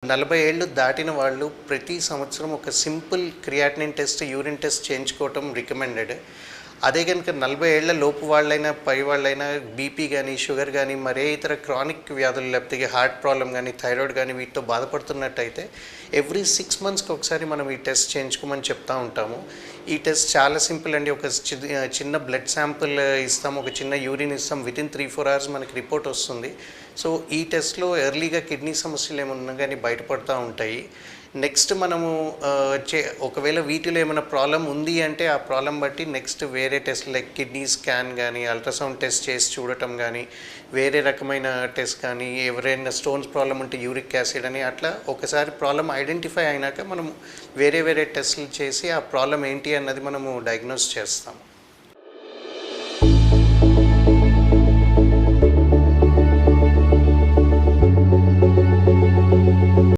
40 ఏళ్ళు దాటిన వాళ్ళు ప్రతి సంవత్సరం ఒక simple creatinine test, urine test చేయించుకోవటం రికమెండెడ్. అదే కనుక 40 ఏళ్ల లోపు వాళ్ళైనా, పై వాళ్ళైనా బీపీ కానీ, షుగర్ కానీ, మరే ఇతర క్రానిక్ వ్యాధులు లేకపోతే హార్ట్ ప్రాబ్లం కానీ, థైరాయిడ్ కానీ వీటితో బాధపడుతున్నట్టయితే ఎవ్రీ 6 మంత్స్కి ఒకసారి మనం ఈ టెస్ట్ చేయించుకోమని చెప్తూ ఉంటాము. ఈ టెస్ట్ చాలా సింపుల్ అండి. ఒక చిన్న బ్లడ్ శాంపుల్ ఇస్తాము, ఒక చిన్న యూరిన్ ఇస్తాం, వితిన్ 3-4 అవర్స్ మనకి రిపోర్ట్ వస్తుంది. సో ఈ టెస్ట్లో ఎర్లీగా కిడ్నీ సమస్యలు ఏమన్నా కానీ బయటపడుతూ ఉంటాయి. నెక్స్ట్ మనము ఒకవేళ వీటిలో ఏమైనా ప్రాబ్లం ఉంది అంటే ఆ ప్రాబ్లం బట్టి నెక్స్ట్ వేరే టెస్ట్ లైక్ కిడ్నీ స్కాన్ కానీ, అల్ట్రాసౌండ్ టెస్ట్ చేసి చూడటం కానీ, వేరే రకమైన టెస్ట్ కానీ, ఎవరైనా స్టోన్స్ ప్రాబ్లం ఉంటే యూరిక్ యాసిడ్ అని అట్లా ఒకసారి ప్రాబ్లం ఐడెంటిఫై అయినాక మనం వేరే టెస్టులు చేసి ఆ ప్రాబ్లం ఏంటి అన్నది మనము డయాగ్నోస్ చేస్తాము.